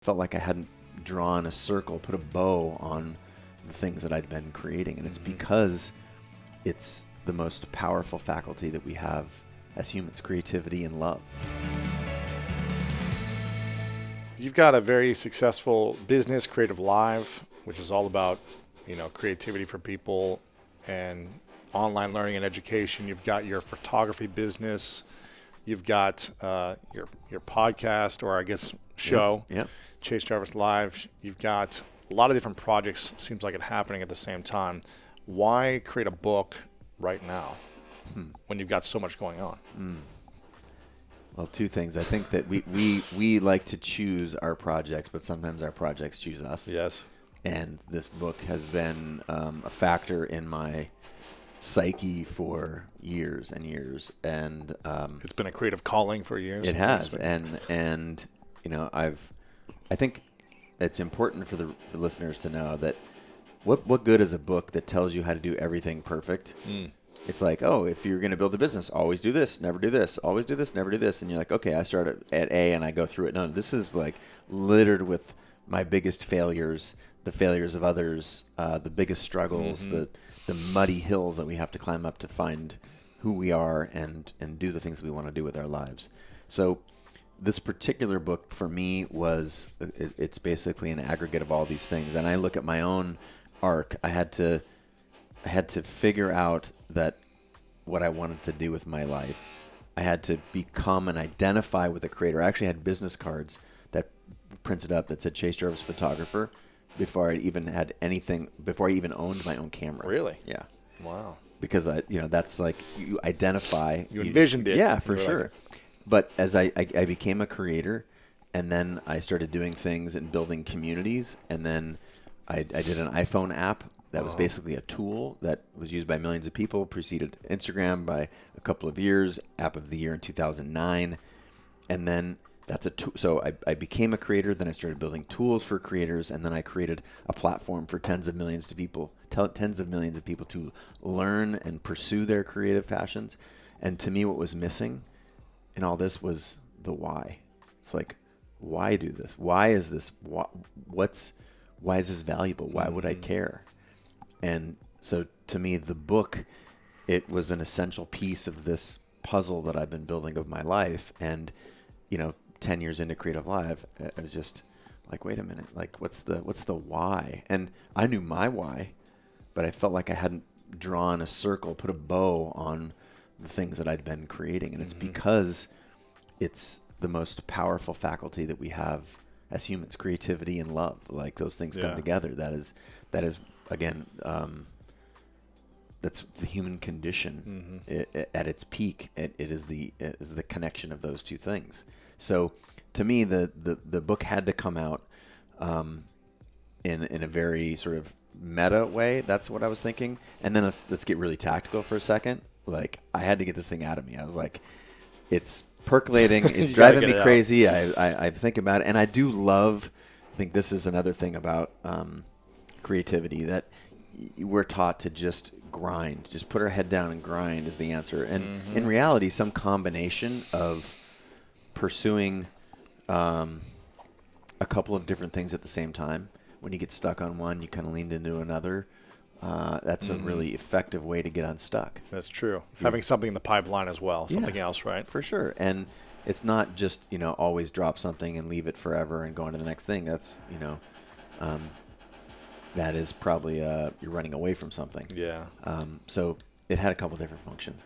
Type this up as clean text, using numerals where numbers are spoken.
felt like I hadn't drawn a circle, put a bow on the things that I'd been creating. And it's because it's the most powerful faculty that we have as humans, creativity and love. You've got a very successful business, Creative Live, which is all about, creativity for people and online learning and education. You've got your photography business. You've got your podcast, or I guess show, Yep. Chase Jarvis Live. You've got a lot of different projects, seems like it happening at the same time. Why create a book right now when you've got so much going on? Well, two things. I think that we like to choose our projects, but sometimes our projects choose us. Yes. And this book has been a factor in my psyche for years and years. And It's been a creative calling for years. it has. And I think it's important for the listeners to know that what good is a book that tells you how to do everything perfect? It's like, oh, if you're going to build a business, always do this, never do this, always do this, never do this. And you're like, okay, I start at A and I go through it. No, this is like littered with my biggest failures, the failures of others, the biggest struggles, the muddy hills that we have to climb up to find who we are and do the things that we want to do with our lives. So this particular book for me it's basically an aggregate of all these things. And I look at my own arc. I had to figure out that what I wanted to do with my life. I had to become and identify with a creator. I actually had business cards that printed up that said Chase Jarvis Photographer before I even owned my own camera. Really? Yeah. Wow. Because that's like you identify. You envisioned it. Yeah, for You were sure. like- But as I became a creator, and then I started doing things and building communities, and then I did an iPhone app that was basically a tool that was used by millions of people, preceded Instagram by a couple of years, app of the year in 2009. And then that's a tool. So I became a creator, then I started building tools for creators, and then I created a platform for tens of millions of people to learn and pursue their creative passions. And to me, what was missing in all this was the why. It's like, why do this? Why is this? Why is this valuable? Why would I care? And so to me, the book, it was an essential piece of this puzzle that I've been building of my life. And, 10 years into Creative Live, I was just like, wait a minute, like what's the why? And I knew my why, but I felt like I hadn't drawn a circle, put a bow on the things that I'd been creating. And it's because it's the most powerful faculty that we have as humans, creativity and love. Like those things come together. That is again, that's the human condition at its peak. It is the connection of those two things. So to me, the book had to come out in a very sort of meta way. That's what I was thinking. And then let's get really tactical for a second. Like I had to get this thing out of me. I was like, it's percolating. It's driving me crazy. I think about it, and I do love. I think this is another thing about creativity, that we're taught to just grind, just put our head down and grind is the answer. And in reality, some combination of pursuing a couple of different things at the same time. When you get stuck on one, you kind of lean into another. That's a really effective way to get unstuck. That's true. Having something in the pipeline as well, something else, right? For sure. And it's not just, always drop something and leave it forever and go on to the next thing. That's, that is probably you're running away from something. Yeah. So it had a couple different functions.